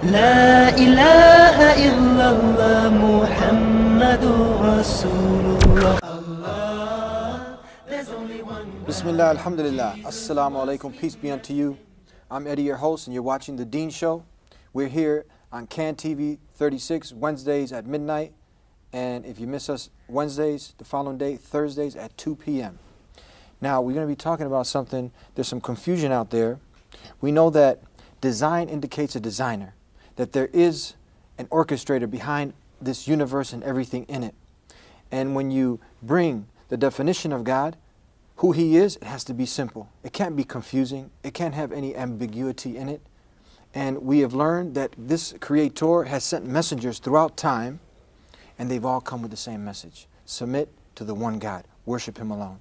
لا إله إلا الله محمد رسول الله. Bismillah, alhamdulillah, assalamu alaikum, peace be unto you. I'm Eddie, your host, and you're watching the Deen Show. We're here on Can TV 36, Wednesdays at midnight. And if you miss us Wednesdays, the following day, Thursdays at 2 p.m. Now, we're going to be talking about something, there's some confusion out there. We know that design indicates a designer, that there is an orchestrator behind this universe and everything in it. And when you bring the definition of God, who He is, it has to be simple. It can't be confusing. It can't have any ambiguity in it. And we have learned that this Creator has sent messengers throughout time, and they've all come with the same message. Submit to the one God. Worship Him alone.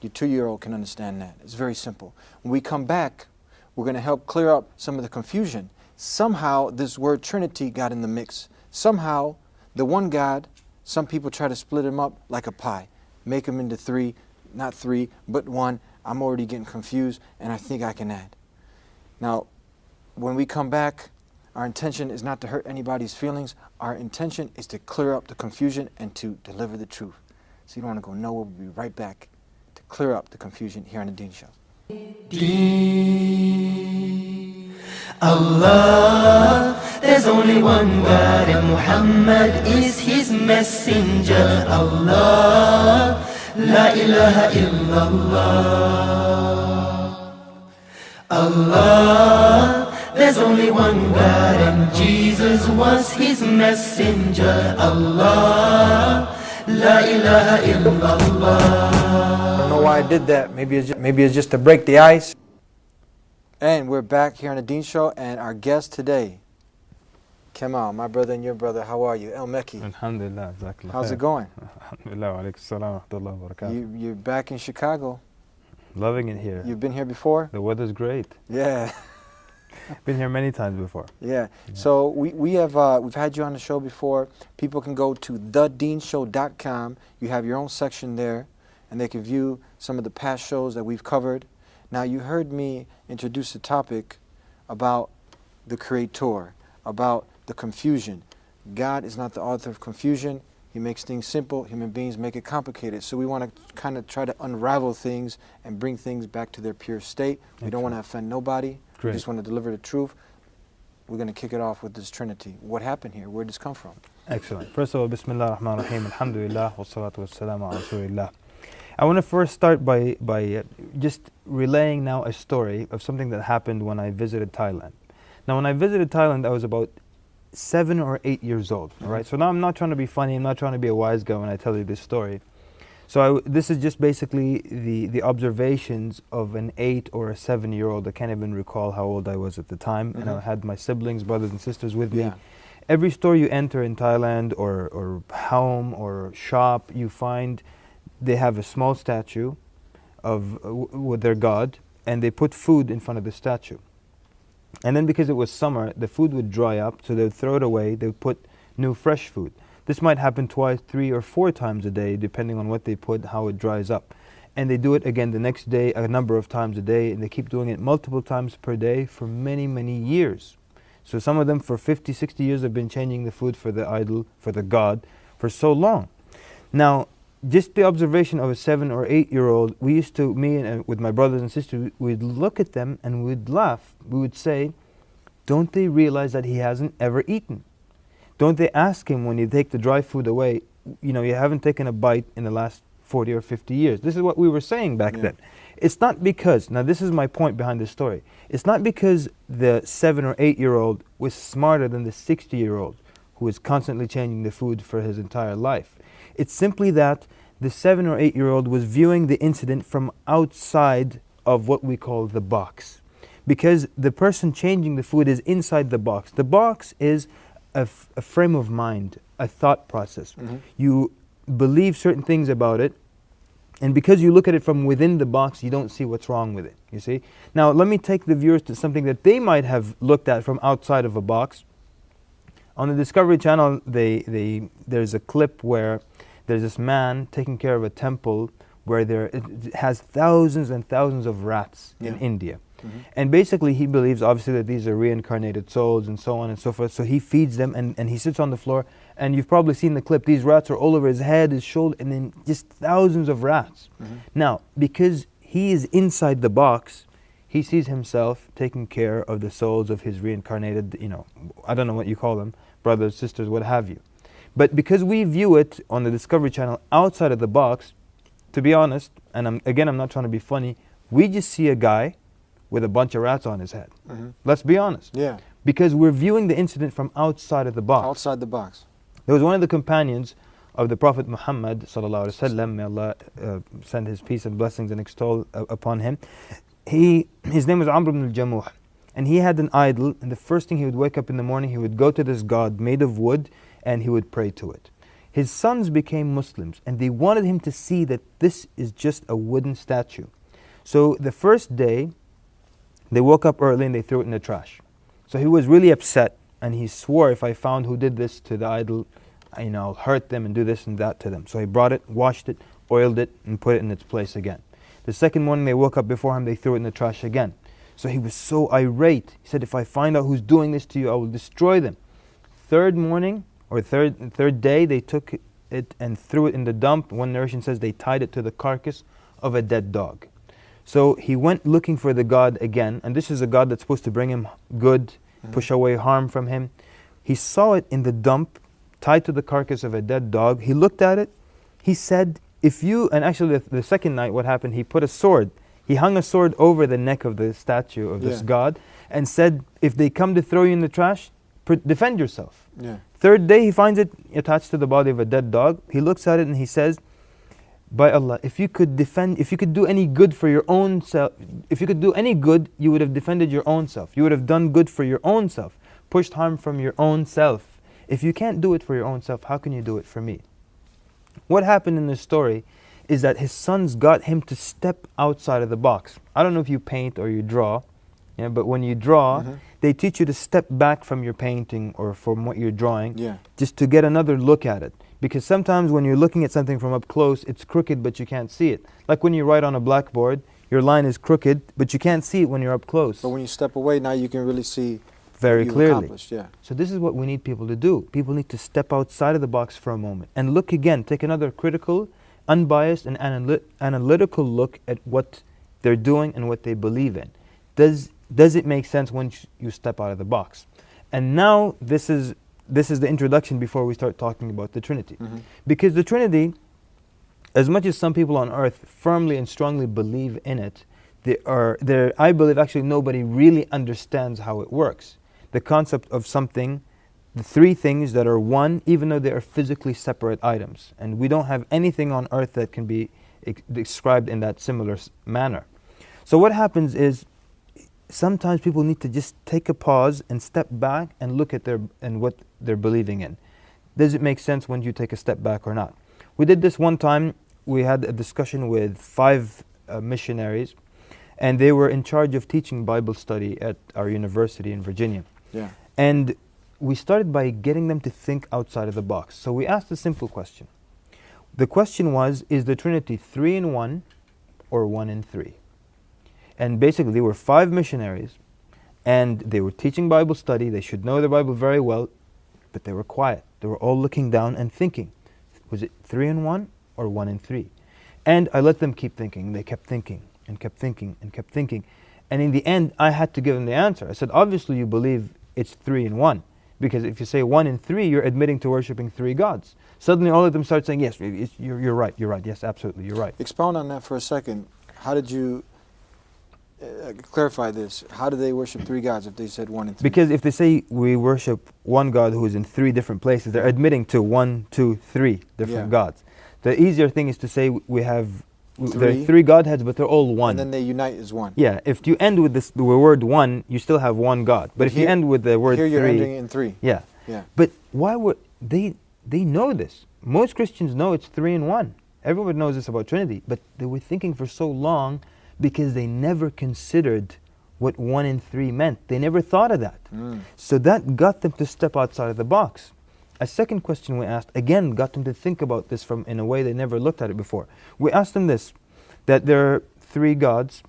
Your 2-year-old can understand that. It's very simple. When we come back, we're going to help clear up some of the confusion. Somehow, this word Trinity got in the mix. Somehow, the one God, some people try to split Him up like a pie. Make Him into three, not three, but one. I'm already getting confused, and I think I can add. Now, when we come back, our intention is not to hurt anybody's feelings. Our intention is to clear up the confusion and to deliver the truth. So you don't want to go nowhere. We'll be right back to clear up the confusion here on the Deen Show. Allah, there's only one God and Muhammad is His messenger. Allah, La ilaha illallah. Allah, there's only one God and Jesus was His messenger. Allah, La ilaha illallah. I don't know why I did that. Maybe it's just to break the ice. And we're back here on the Deen Show, and our guest today, Kamal, my brother and your brother. How are you? El Mekki. Alhamdulillah. How's it going? Alhamdulillah. Wa alaikum salam wa rahmatullahi wa barakatuh. You're back in Chicago. Loving it here. You've been here before? The weather's great. Yeah. Been here many times before. Yeah. So we've had you on the show before. People can go to thedeenshow.com. You have your own section there, and they can view some of the past shows that we've covered. Now, you heard me introduce the topic about the Creator, about the confusion. God is not the author of confusion. He makes things simple. Human beings make it complicated. So we want to kind of try to unravel things and bring things back to their pure state. We don't want to offend nobody. Great. We just want to deliver the truth. We're going to kick it off with this Trinity. What happened here? Where did this come from? Excellent. First of all, Bismillah ar-Rahman ar-Rahim, Alhamdulillah, wa salatu wa salam ala Rasulillah. I want to first start by just relaying now a story of something that happened when I visited Thailand. Now, when I visited Thailand, I was about 7 or 8 years old. All right. So now I'm not trying to be funny. I'm not trying to be a wise guy when I tell you this story. So this is just basically the observations of an 8 or a 7-year-old. I can't even recall how old I was at the time. And I had my siblings, brothers and sisters with me. Every store you enter in Thailand or home or shop, you find they have a small statue of with their god, and they put food in front of the statue. And then because it was summer, the food would dry up, so they would throw it away. They would put new fresh food. This might happen twice, 3 or 4 times a day, depending on what they put, how it dries up. And they do it again the next day, a number of times a day, and they keep doing it multiple times per day for many, many years. So some of them for 50, 60 years have been changing the food for the idol, for the god, for so long. Now, just the observation of a 7 or 8-year-old, we used to, me and with my brothers and sisters, we'd look at them and we'd laugh. We would say, don't they realize that he hasn't ever eaten? Don't they ask him when you take the dry food away, you know, you haven't taken a bite in the last 40 or 50 years. This is what we were saying back then. It's not because, now this is my point behind this story, it's not because the 7 or 8-year-old was smarter than the 60-year-old who is constantly changing the food for his entire life. It's simply that the 7 or 8-year-old was viewing the incident from outside of what we call the box. Because the person changing the food is inside the box. The box is a frame of mind, a thought process. You believe certain things about it, and because you look at it from within the box, you don't see what's wrong with it, you see? Now, let me take the viewers to something that they might have looked at from outside of a box. On the Discovery Channel, there's a clip where there's this man taking care of a temple where it has thousands and thousands of rats in India. And basically he believes obviously that these are reincarnated souls and so on and so forth. So he feeds them and he sits on the floor, and you've probably seen the clip. These rats are all over his head, his shoulder, and then just thousands of rats. Now, because he is inside the box, he sees himself taking care of the souls of his reincarnated, I don't know what you call them, brothers, sisters, what have you. But because we view it on the Discovery Channel outside of the box, to be honest, and I'm not trying to be funny, we just see a guy with a bunch of rats on his head. Let's be honest. Yeah. Because we're viewing the incident from outside of the box. Outside the box. There was one of the companions of the Prophet Muhammad sallallahu alaihi wasallam, may Allah send his peace and blessings and extol upon him. His name was Amr ibn al-Jamuh, and he had an idol, and the first thing he would wake up in the morning, he would go to this god made of wood and he would pray to it. His sons became Muslims, and they wanted him to see that this is just a wooden statue. So the first day, they woke up early and they threw it in the trash. So he was really upset, and he swore, if I found who did this to the idol, I'll hurt them and do this and that to them. So he brought it, washed it, oiled it, and put it in its place again. The second morning they woke up before him, they threw it in the trash again. So he was so irate. He said, if I find out who's doing this to you, I will destroy them. Third morning, or third day, they took it and threw it in the dump. One narration says they tied it to the carcass of a dead dog. So he went looking for the God again, and this is a God that's supposed to bring him good, push away harm from him. He saw it in the dump, tied to the carcass of a dead dog. He looked at it. He said, and actually the second night what happened, he put a sword. He hung a sword over the neck of the statue of this God and said, if they come to throw you in the trash, defend yourself. Third day he finds it attached to the body of a dead dog. He looks at it and he says, by Allah, if you could do any good for your own self, if you could do any good, you would have defended your own self. You would have done good for your own self, pushed harm from your own self. If you can't do it for your own self, how can you do it for me? What happened in this story is that his sons got him to step outside of the box. I don't know if you paint or you draw, but when you draw, they teach you to step back from your painting or from what you're drawing, just to get another look at it. Because sometimes when you're looking at something from up close, it's crooked, but you can't see it. Like when you write on a blackboard, your line is crooked, but you can't see it when you're up close. But when you step away, now you can really see very clearly. So this is what we need people to do. People need to step outside of the box for a moment and look again, take another critical, unbiased and analytical look at what they're doing and what they believe in. Does it make sense once you step out of the box? And now this is the introduction before we start talking about the Trinity. Because the Trinity, as much as some people on earth firmly and strongly believe in it, I believe actually nobody really understands how it works. The concept of something, the three things that are one, even though they are physically separate items. And we don't have anything on earth that can be described in that similar manner. So what happens is, sometimes people need to just take a pause and step back and look at what they're believing in. Does it make sense when you take a step back or not? We did this one time. We had a discussion with 5 missionaries, and they were in charge of teaching Bible study at our university in Virginia. And we started by getting them to think outside of the box. So we asked a simple question. The question was, is the Trinity 3 in 1 or 1 in 3? And basically there were 5 missionaries, and they were teaching Bible study. They should know the Bible very well, but they were quiet. They were all looking down and thinking, was it 3 in 1 or 1 in 3? And I let them keep thinking. They kept thinking and kept thinking and kept thinking. And in the end, I had to give them the answer. I said, obviously you believe it's 3 in 1. Because if you say 1 in 3, you're admitting to worshiping 3 gods. Suddenly all of them start saying, yes, you're right, yes, absolutely, you're right. Expound on that for a second. How did you clarify this? How do they worship 3 gods if they said 1 in 3? Because if they say we worship one God who is in 3 different places, they're admitting to 1, 2, 3 different gods. The easier thing is to say there are 3 godheads, but they're all one. And then they unite as one. Yeah, if you end with the word 1, you still have one God. But if you end with the word 3, you're ending in 3. Yeah. But why would they know this? Most Christians know it's 3 in 1. Everyone knows this about Trinity, but they were thinking for so long because they never considered what 1 in 3 meant. They never thought of that. So that got them to step outside of the box. A second question we asked, again, got them to think about this in a way they never looked at it before. We asked them this, that there are 3 gods,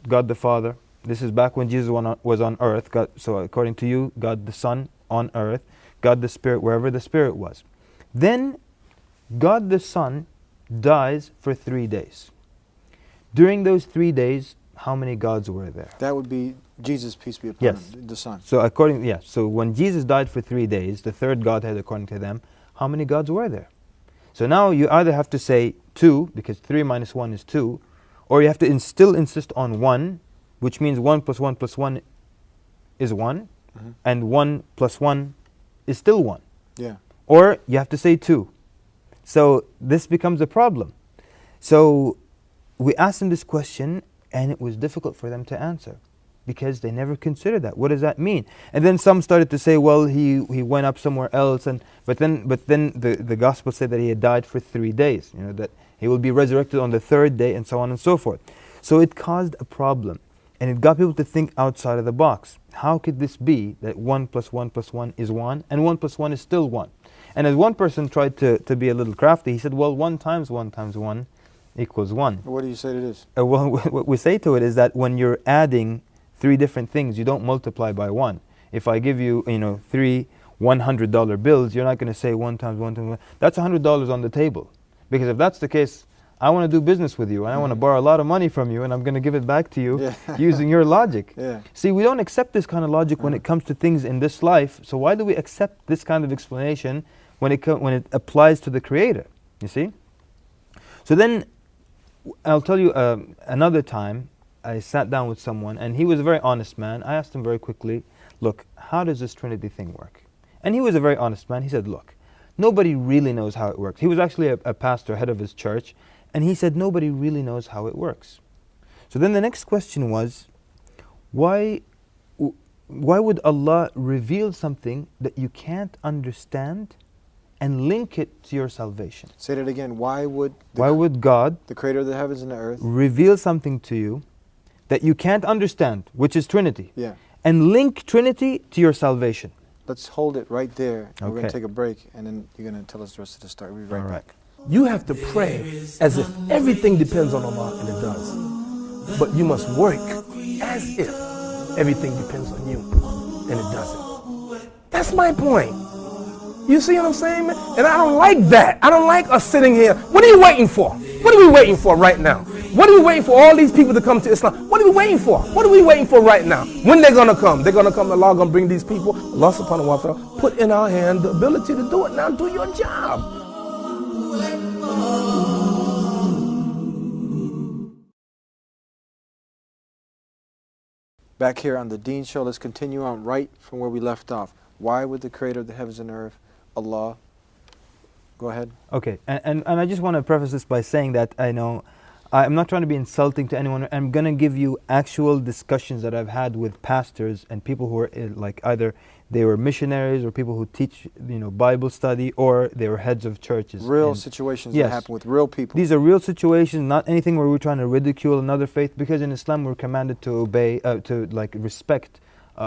God the Father, This is back when Jesus was on earth. So according to you, God the Son on earth, God the Spirit wherever the Spirit was. Then God the Son dies for 3 days. During those 3 days, how many gods were there? That would be Jesus, peace be upon him, the Son. So so when Jesus died for 3 days, the third Godhead according to them, how many gods were there? So now you either have to say 2, because 3 minus 1 is 2, or you have to still insist on 1, which means 1 plus 1 plus 1 is 1, and 1 plus 1 is still 1. Yeah. Or you have to say 2. So this becomes a problem. So we asked them this question, and it was difficult for them to answer because they never considered that. What does that mean? And then some started to say, well, he went up somewhere else, but then the gospel said that he had died for 3 days, that he will be resurrected on the 3rd day, and so on and so forth. So it caused a problem, and it got people to think outside of the box. How could this be that 1 plus 1 plus 1 is 1, and 1 plus 1 is still 1? And as one person tried to be a little crafty, he said, well, 1 times 1 times 1 equals 1. What do you say to this? Well, what we say to it is that when you're adding 3 different things, you don't multiply by 1. If I give you, 3 $100 bills, you're not going to say 1 times 1 times 1. That's $100 on the table. Because if that's the case, I want to do business with you, and I want to borrow a lot of money from you, and I'm going to give it back to you using your logic. Yeah. See, we don't accept this kind of logic when it comes to things in this life. So why do we accept this kind of explanation when it applies to the Creator? You see? So then, I'll tell you another time, I sat down with someone, and he was a very honest man. I asked him very quickly, look, how does this Trinity thing work? And he was a very honest man. He said, look, nobody really knows how it works. He was actually a pastor, head of his church, and he said nobody really knows how it works. So then the next question was, why would Allah reveal something that you can't understand and link it to your salvation? Say that again. Why would God, the Creator of the heavens and the earth, reveal something to you that you can't understand, which is Trinity, and link Trinity to your salvation? Let's hold it right there. Okay. We're going to take a break, and then you're going to tell us the rest of the story. We'll be right back. You have to pray as if everything depends on Allah, and it does. But you must work as if everything depends on you, and it doesn't. That's my point. You see what I'm saying, man? And I don't like that. I don't like us sitting here. What are you waiting for? What are we waiting for right now? What are we waiting for all these people to come to Islam? What are we waiting for? What are we waiting for right now? When they're going to come? They're going to come. Allah going to bring these people. Allah subhanahu wa ta'ala put in our hand the ability to do it. Now do your job. Back here on the Deen Show, let's continue on right from where we left off. Why would the Creator of the heavens and earth, Allah, go ahead. Okay, and I just want to preface this by saying that I know I'm not trying to be insulting to anyone. I'm going to give you actual discussions that I've had with pastors and people who are like either they were missionaries or people who teach Bible study, or they were heads of churches. Real situations that happen with real people. These are real situations, not anything where we're trying to ridicule another faith, because in Islam we're commanded to obey, to respect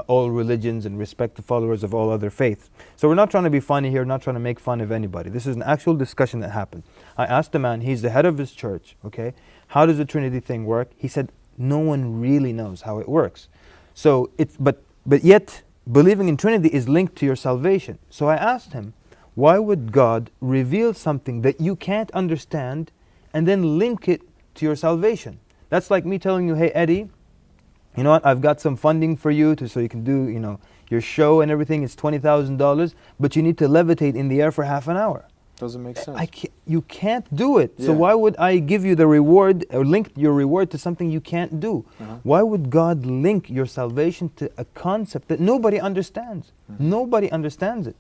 all religions and respect the followers of all other faiths. So we're not trying to be funny here, not trying to make fun of anybody. This is an actual discussion that happened. I asked a man, he's the head of his church, okay, how does the Trinity thing work? He said, no one really knows how it works. So but yet, believing in Trinity is linked to your salvation. So I asked him, why would God reveal something that you can't understand and then link it to your salvation? That's like me telling you, hey Eddie, you know what, I've got some funding for you so you can do your show and everything. It's $20,000, but you need to levitate in the air for half an hour. Doesn't make sense. You can't do it. So why would I give you the reward or link your reward to something you can't do? Why would God link your salvation to a concept that nobody understands? Nobody understands it.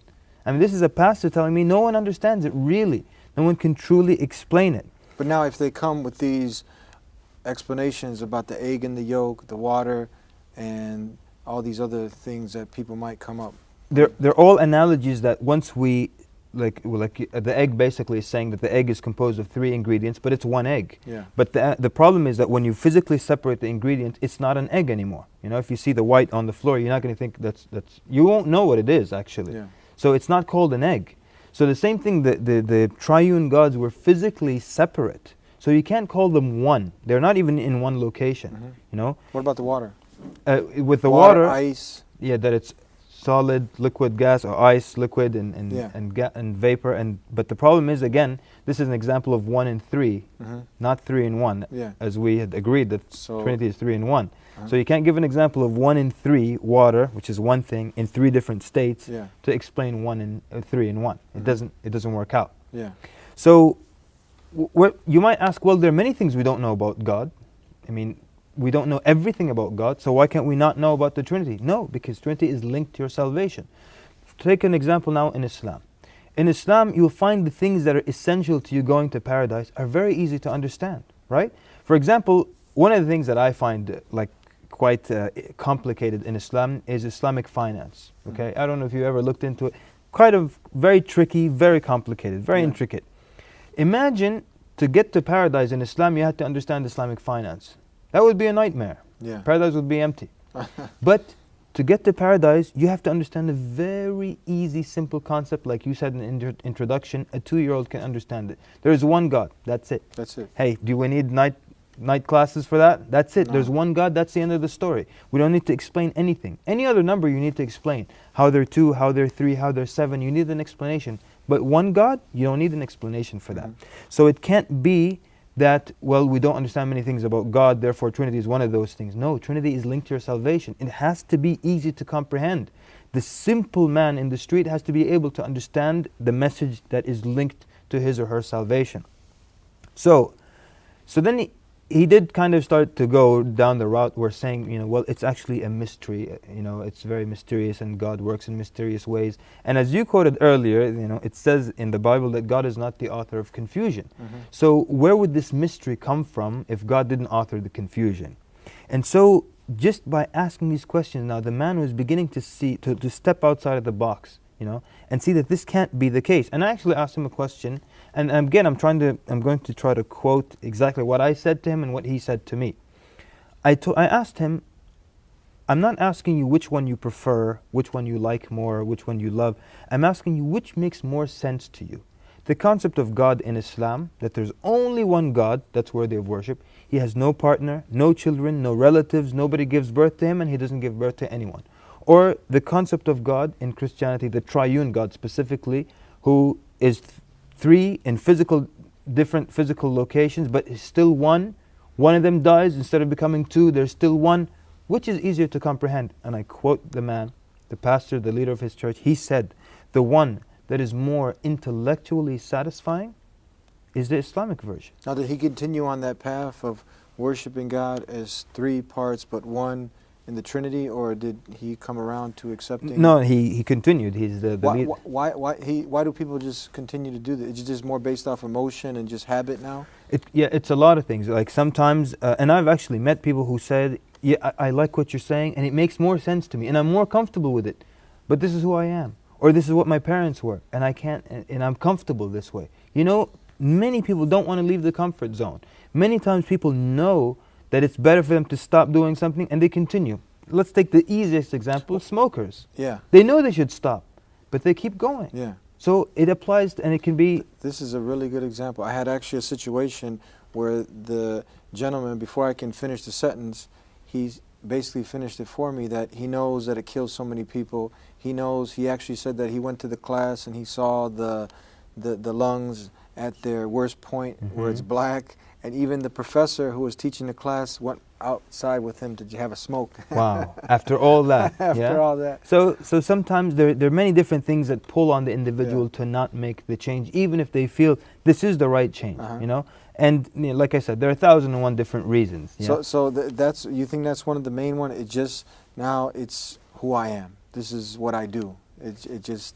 I mean, this is a pastor telling me no one understands it, really. No one can truly explain it. But now if they come with these explanations about the egg and the yolk, the water, and all these other things that people might come up. They're all analogies that once we like the egg basically is saying that the egg is composed of 3 ingredients, but it's one egg. Yeah. But the problem is that when you physically separate the ingredients, it's not an egg anymore. If you see the white on the floor, you're not going to think that's you won't know what it is actually. Yeah. So it's not called an egg. So the same thing, the triune gods were physically separate. So you can't call them one. They're not even in one location. What about the water? With the water, water, ice. yeah, that it's solid, liquid, gas, or ice, liquid, Yeah. and vapor. But the problem is, again, this is an example of 1 in 3, not 3 in 1, Yeah. as we had agreed that So- Trinity is 3 in 1. So you can't give an example of 1 in 3 water, which is one thing, in 3 different states, Yeah. to explain 1 in 3 in 1. It doesn't work out. Yeah. So you might ask, well, there are many things we don't know about God. I mean, we don't know everything about God, so why can't we not know about the Trinity? No, because Trinity is linked to your salvation. Take an example now in Islam. In Islam, you'll find the things that are essential to you going to paradise are very easy to understand, right? For example, one of the things that I find like quite complicated in Islam is Islamic finance, okay? I don't know if you ever looked into it. Kind of very tricky, very complicated, very intricate. Imagine to get to paradise in Islam, you had to understand Islamic finance. That would be a nightmare. Yeah. Paradise would be empty. But to get to paradise, you have to understand a very easy, simple concept, like you said in the introduction. A 2-year-old can understand it. There is one God. That's it. That's it. Hey, do we need night classes for that? That's it. No. There's one God. That's the end of the story. We don't need to explain anything. Any other number you need to explain. How they're 2, how they're 3, how they're 7. You need an explanation. But one God, you don't need an explanation for that. So it can't be that, well, we don't understand many things about God, therefore Trinity is one of those things. No, Trinity is linked to your salvation. It has to be easy to comprehend. The simple man in the street has to be able to understand the message that is linked to his or her salvation. So then he did kind of start to go down the route where saying, well, it's actually a mystery, it's very mysterious and God works in mysterious ways. And as you quoted earlier, it says in the Bible that God is not the author of confusion. So where would this mystery come from if God didn't author the confusion? And so just by asking these questions now, the man was beginning to see, to step outside of the box, and see that this can't be the case. And I actually asked him a question, and again, I'm going to try to quote exactly what I said to him and what he said to me. I asked him, I'm not asking you which one you prefer, which one you like more, which one you love. I'm asking you which makes more sense to you. The concept of God in Islam, that there's only one God that's worthy of worship. He has no partner, no children, no relatives, nobody gives birth to him, and he doesn't give birth to anyone. Or the concept of God in Christianity, the triune God specifically, who is 3 in different physical locations, but is still one. One of them dies, instead of becoming 2, there's still one. Which is easier to comprehend? And I quote the man, the pastor, the leader of his church. He said, the one that is more intellectually satisfying is the Islamic version. Now, did he continue on that path of worshiping God as 3 parts but one in the Trinity, or did he come around to accepting? No, he continued. He's the leader. Why do people just continue to do that? It's just more based off emotion and just habit now? It's a lot of things. Like sometimes, and I've actually met people who said, yeah, I like what you're saying, and it makes more sense to me, and I'm more comfortable with it. But this is who I am, or this is what my parents were, and I can't, and I'm comfortable this way. Many people don't want to leave the comfort zone. Many times people know that it's better for them to stop doing something, and they continue. Let's take the easiest example, smokers. Yeah. They know they should stop, but they keep going. Yeah. So it applies, and it can be... This is a really good example. I had actually a situation where the gentleman, before I can finish the sentence, he basically finished it for me, that he knows that it kills so many people. He knows, he actually said that he went to the class and he saw the lungs at their worst point, where it's black. And even the professor who was teaching the class went outside with him to have a smoke. Wow, after all that. After all that. So sometimes there are many different things that pull on the individual to not make the change, even if they feel this is the right change, And like I said, there are 1,001 different reasons. So that's, you think that's one of the main ones? It just, now it's who I am. This is what I do. It just,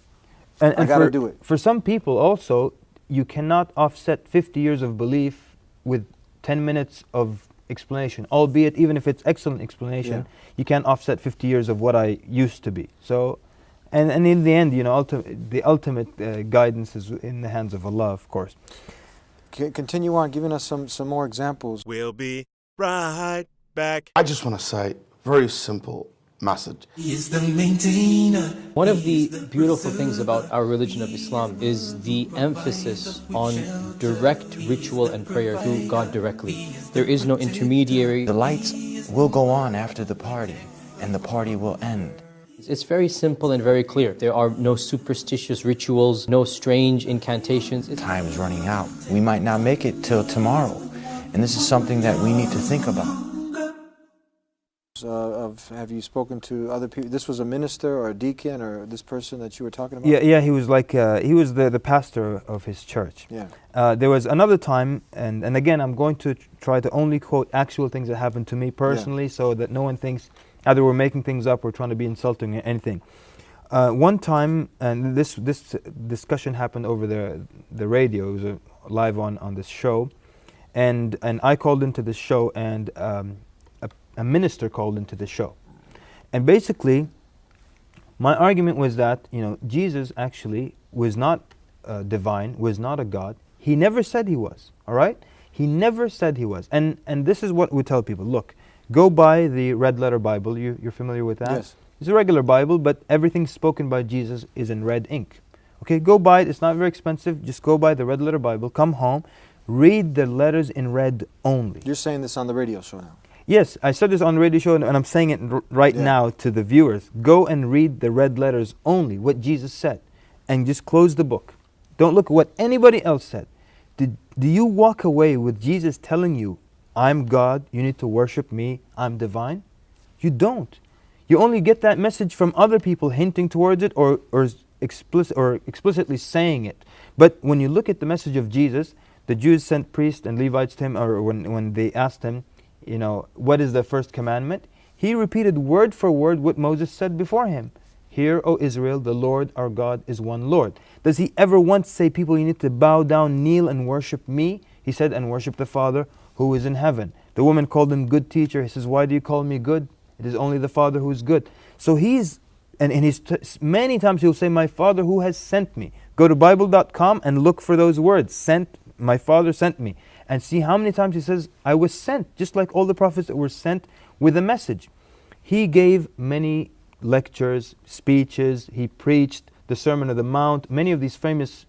I got to do it. For some people also, you cannot offset 50 years of belief with 10 minutes of explanation, albeit even if it's excellent explanation, you can't offset 50 years of what I used to be. So, and in the end, the ultimate guidance is in the hands of Allah, of course. Continue on giving us some more examples. We'll be right back. I just want to say, very simple message. He is the maintainer. One of the beautiful things about our religion of Islam is the emphasis on direct ritual and prayer to God directly. There is no intermediary. The lights will go on after the party, and the party will end. It's very simple and very clear. There are no superstitious rituals, no strange incantations. Time's running out. We might not make it till tomorrow. And this is something that we need to think about. Have you spoken to other people? This was a minister or a deacon or this person that you were talking about? Yeah, he was like, he was the pastor of his church. Yeah. There was another time, and again, I'm going to try to only quote actual things that happened to me personally, so that no one thinks either we're making things up or trying to be insulting or anything. One time, and this discussion happened over the radio. It was live on this show, and I called into the show, and a minister called into the show. And basically, my argument was that, Jesus actually was not divine, was not a God. He never said he was, all right? He never said he was. And this is what we tell people. Look, go buy the red letter Bible. You're familiar with that? Yes. It's a regular Bible, but everything spoken by Jesus is in red ink. Okay, go buy it. It's not very expensive. Just go buy the red letter Bible. Come home. Read the letters in red only. You're saying this on the radio show now? Yes, I said this on the radio show, and I'm saying it right now to the viewers. Go and read the red letters only, what Jesus said, and just close the book. Don't look at what anybody else said. Do you walk away with Jesus telling you, I'm God, you need to worship me, I'm divine? You don't. You only get that message from other people hinting towards it or explicitly saying it. But when you look at the message of Jesus, the Jews sent priests and Levites to him, or when they asked him, what is the first commandment? He repeated word for word what Moses said before him. Hear, O Israel, the Lord our God is one Lord. Does he ever once say, people, you need to bow down, kneel, and worship me? He said, and worship the Father who is in heaven. The woman called him good teacher. He says, why do you call me good? It is only the Father who is good. So many times he'll say, my Father who has sent me. Go to Bible.com and look for those words. Sent, my Father sent me. And see how many times he says, I was sent, just like all the prophets that were sent with a message. He gave many lectures, speeches, he preached the Sermon on the Mount, many of these famous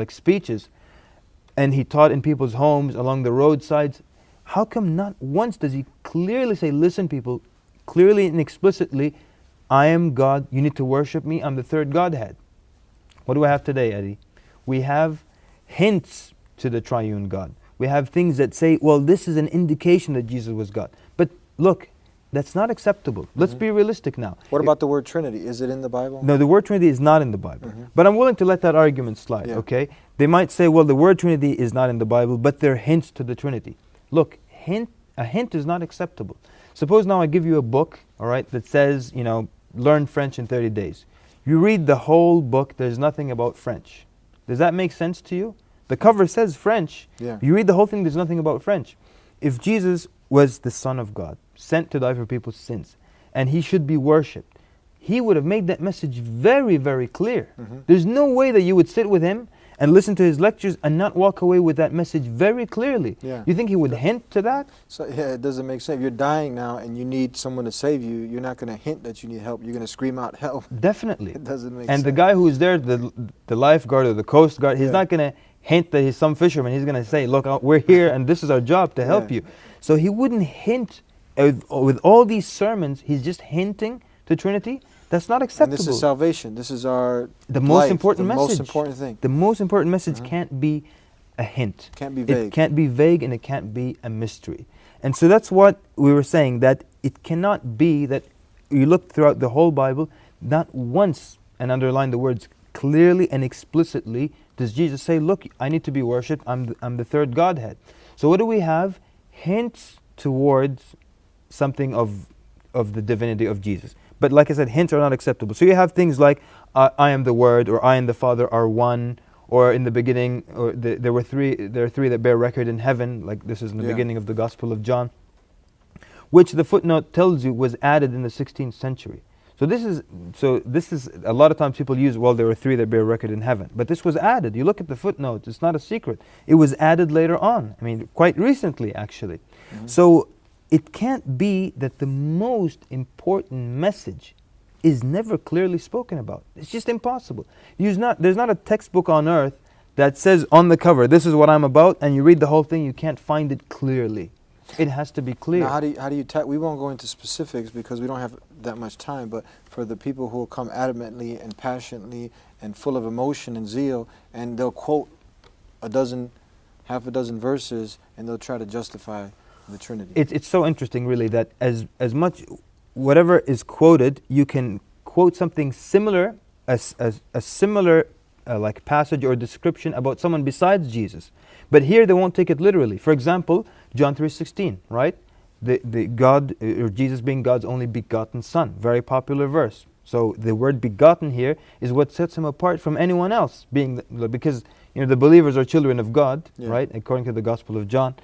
speeches, and he taught in people's homes, along the roadsides. How come not once does he clearly say, listen people, clearly and explicitly, I am God, you need to worship me, I'm the third Godhead. What do I have today, Eddie? We have hints to the triune God. We have things that say, well, this is an indication that Jesus was God. But look, that's not acceptable. Let's be realistic now. What about the word Trinity? Is it in the Bible? No, the word Trinity is not in the Bible. But I'm willing to let that argument slide, okay? They might say, well, the word Trinity is not in the Bible, but there are hints to the Trinity. Look, a hint is not acceptable. Suppose now I give you a book, all right, that says, learn French in 30 days. You read the whole book, there's nothing about French. Does that make sense to you? The cover says French. You read the whole thing, there's nothing about French. If Jesus was the Son of God, sent to die for people's sins, and he should be worshipped, he would have made that message very, very clear. There's no way that you would sit with him and listen to his lectures and not walk away with that message very clearly. You think he would hint to that? So it doesn't make sense. If you're dying now and you need someone to save you, you're not going to hint that you need help. You're going to scream out help. Definitely. It doesn't make and sense. The guy who's there, the lifeguard or the coast guard, he's not going to hint that he's some fisherman. He's going to say, look, we're here and this is our job to help you. So he wouldn't hint. With all these sermons, he's just hinting to Trinity. That's not acceptable. And this is salvation. This is the most important message. The most important thing. The most important message can't be a hint. Can't be vague. It can't be vague and it can't be a mystery. And so that's what we were saying, that it cannot be that you look throughout the whole Bible, not once, and underline the words clearly and explicitly, does Jesus say, look, I need to be worshipped, I'm the third Godhead. So what do we have? Hints towards something of the divinity of Jesus. But like I said, hints are not acceptable. So you have things like, I am the Word, or I and the Father are one, or in the beginning, or there are three that bear record in heaven, like this is in the beginning of the Gospel of John, which the footnote tells you was added in the 16th century. So this is a lot of times people use, well, there are three that bear record in heaven, but this was added. You look at the footnotes; it's not a secret. It was added later on. I mean, quite recently, actually. So it can't be that the most important message is never clearly spoken about. It's just impossible. There's not a textbook on earth that says on the cover, this is what I'm about, and you read the whole thing, you can't find it clearly. It has to be clear. Now, how do you we won't go into specifics because we don't have that much time, but for the people who will come adamantly and passionately and full of emotion and zeal, and they'll quote half a dozen verses, and they'll try to justify the Trinity. It's so interesting, really, that as much, whatever is quoted, you can quote something similar, a similar like passage or description about someone besides Jesus. But here they won't take it literally. For example, John 3:16, right? The God, or Jesus being God's only begotten Son, very popular verse. So the word begotten here is what sets him apart from anyone else, because the believers are children of God, right? According to the Gospel of John.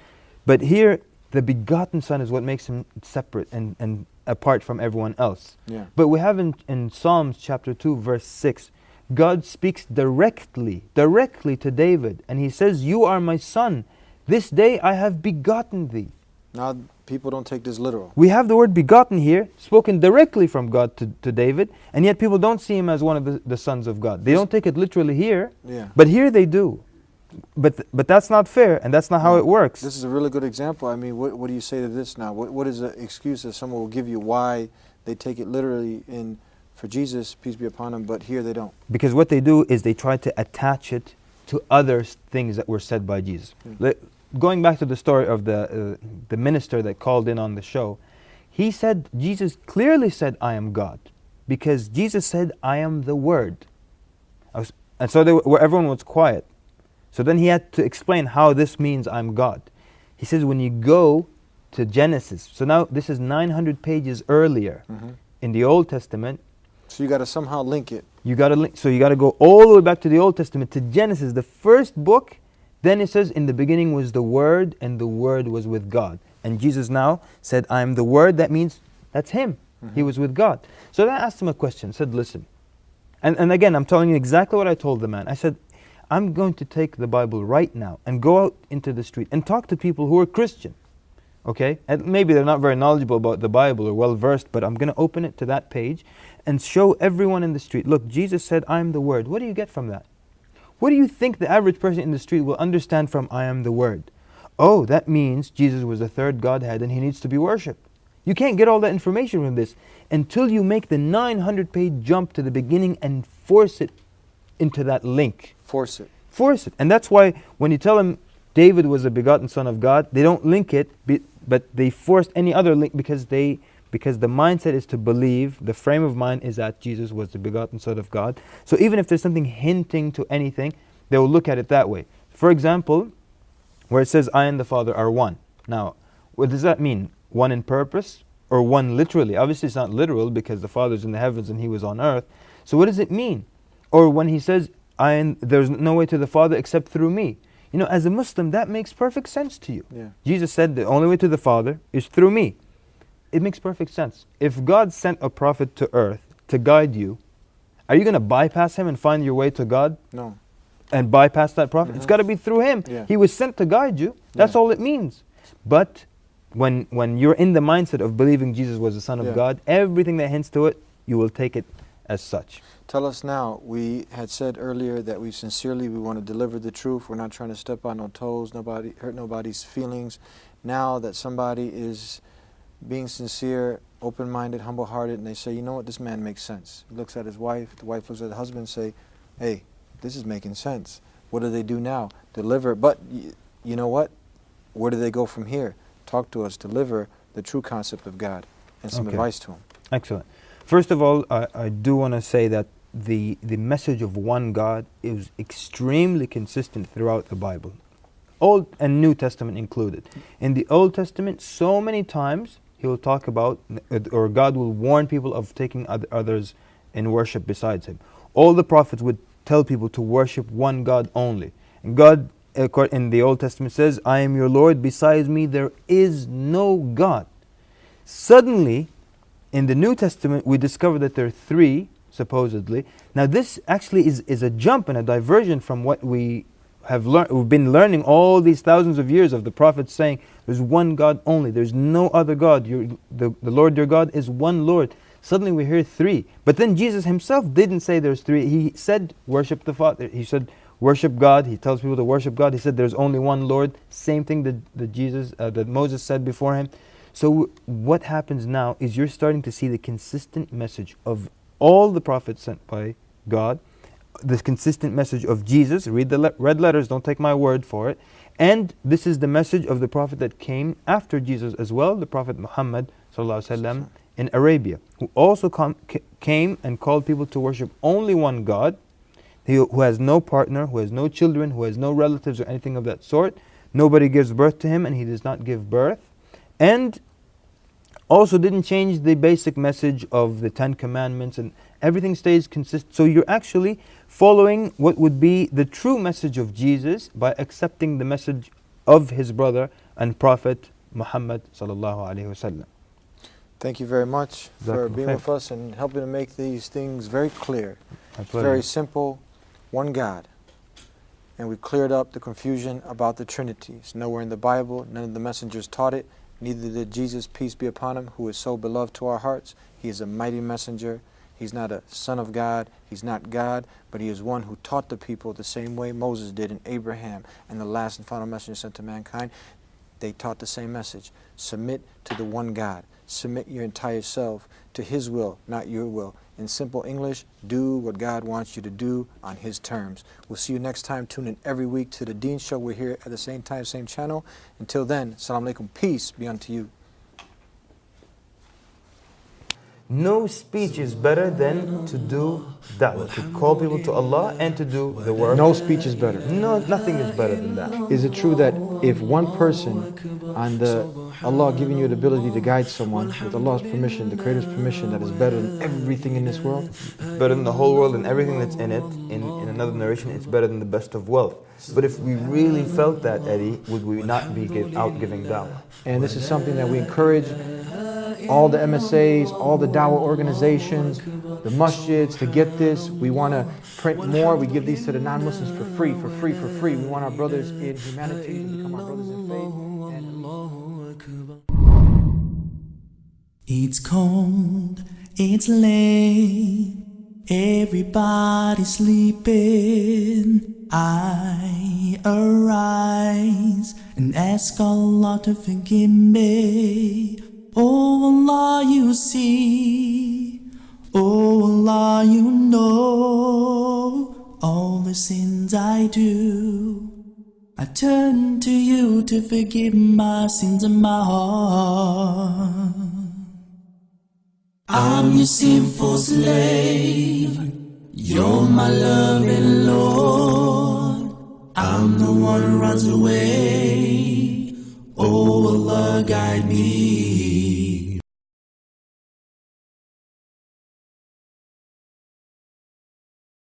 But here, the begotten Son is what makes him separate and apart from everyone else. Yeah. But we have in Psalms chapter 2, verse 6, God speaks directly to David, and he says, "You are my son. This day I have begotten thee." Now, people don't take this literal. We have the word begotten here, spoken directly from God to David, and yet people don't see him as one of the sons of God. They don't take it literally here, but here they do. But that's not fair, and that's not how it works. This is a really good example. I mean, what do you say to this now? What is the excuse that someone will give you why they take it literally for Jesus, peace be upon him, but here they don't? Because what they do is they try to attach it to other things that were said by Jesus. Going back to the story of the minister that called in on the show, he said, Jesus clearly said, "I am God," because Jesus said, "I am the Word." And so everyone was quiet. So then he had to explain how this means I'm God. He says when you go to Genesis, so now this is 900 pages earlier in the Old Testament. So you got to somehow link it. So you got to go all the way back to the Old Testament, to Genesis, the first book. Then it says, in the beginning was the Word, and the Word was with God. And Jesus now said, "I am the Word." That means that's him. He was with God. So then I asked him a question, said, "Listen," and again, I'm telling you exactly what I told the man. I said, "I'm going to take the Bible right now and go out into the street and talk to people who are Christian." Okay? And maybe they're not very knowledgeable about the Bible or well versed, but I'm going to open it to that page and show everyone in the street, look, Jesus said, "I am the Word." What do you get from that? What do you think the average person in the street will understand from "I am the Word"? Oh, that means Jesus was the third Godhead and he needs to be worshipped. You can't get all that information from this until you make the 900-page jump to the beginning and force it into that link. Force it. Force it. And that's why when you tell them David was a begotten son of God, they don't link it, but they forced any other link because the mindset is to believe, the frame of mind is that Jesus was the begotten Son of God. So even if there's something hinting to anything, they will look at it that way. For example, where it says, "I and the Father are one." Now, what does that mean? One in purpose or one literally? Obviously it's not literal because the Father's in the heavens and he was on earth. So what does it mean? Or when he says, "There's no way to the Father except through me." As a Muslim, that makes perfect sense to you. Yeah. Jesus said the only way to the Father is through me. It makes perfect sense. If God sent a prophet to earth to guide you, are you going to bypass him and find your way to God? No. And bypass that prophet? It's got to be through him. Yeah. He was sent to guide you. That's all it means. But when you're in the mindset of believing Jesus was the Son of God, everything that hints to it, you will take it as such. Tell us now, we had said earlier that we want to deliver the truth. We're not trying to step on no toes, hurt nobody's feelings. Now that somebody is being sincere, open-minded, humble-hearted, and they say, you know what, this man makes sense. He looks at his wife, the wife looks at the husband and say, hey, this is making sense. What do they do now? Deliver. But you know what? Where do they go from here? Talk to us, deliver the true concept of God and some advice to him. Excellent. First of all, I do want to say that the message of one God is extremely consistent throughout the Bible, Old and New Testament included. In the Old Testament, so many times he will talk about, or God will warn people of taking others in worship besides him. All the prophets would tell people to worship one God only. And God, in the Old Testament, says, "I am your Lord, besides me there is no God." Suddenly, in the New Testament, we discover that there are three, supposedly. Now this actually is a jump and a diversion from what we have learned. We've been learning all these thousands of years of the prophets saying, there's one God only, there's no other God, the Lord your God is one Lord. Suddenly we hear three. But then Jesus himself didn't say there's three. He said, worship the Father. He said, worship God. He tells people to worship God. He said there's only one Lord. Same thing that Moses said before him. So what happens now is you're starting to see the consistent message of all the prophets sent by God, the consistent message of Jesus. Read the red letters, don't take my word for it. And this is the message of the prophet that came after Jesus as well, the Prophet Muhammad ﷺ in Arabia, who also came and called people to worship only one God, who has no partner, who has no children, who has no relatives or anything of that sort. Nobody gives birth to him and he does not give birth. And also didn't change the basic message of the 10 Commandments, and everything stays consistent. So you're actually following what would be the true message of Jesus by accepting the message of his brother and Prophet Muhammad sallallahu alaihi wasallam. Thank you very much for being with us and helping to make these things very clear. Very simple, one God. And we cleared up the confusion about the Trinity. It's nowhere in the Bible, none of the messengers taught it. Neither did Jesus, peace be upon him, who is so beloved to our hearts. He is a mighty messenger. He's not a son of God. He's not God, but he is one who taught the people the same way Moses did and Abraham and the last and final messenger sent to mankind. They taught the same message. Submit to the one God. Submit your entire self to his will, not your will. In simple English, do what God wants you to do on his terms. We'll see you next time. Tune in every week to the Deen Show. We're here at the same time, same channel. Until then, Assalamu alaikum. Peace be unto you. No speech is better than to do da'wah, to call people to Allah and to do the work. No speech is better. No, nothing is better than that. Is it true that if one person on Allah giving you the ability to guide someone with Allah's permission, the Creator's permission, that is better than everything in this world? Better than the whole world and everything that's in it. In another narration, it's better than the best of wealth. But if we really felt that, Eddie, would we not be out giving da'wah? And this is something that we encourage all the MSAs, all the da'wah organizations, the masjids to get this. We want to print more. We give these to the non-Muslims for free. We want our brothers in humanity to become our brothers in faith. It's cold, it's late, everybody's sleeping. I arise and ask Allah to forgive me. Oh Allah, you see, oh Allah, you know all the sins I do. I turn to you to forgive my sins of my heart. I'm your sinful slave, you're my loving Lord. I'm the one who runs away. Oh Allah, guide me.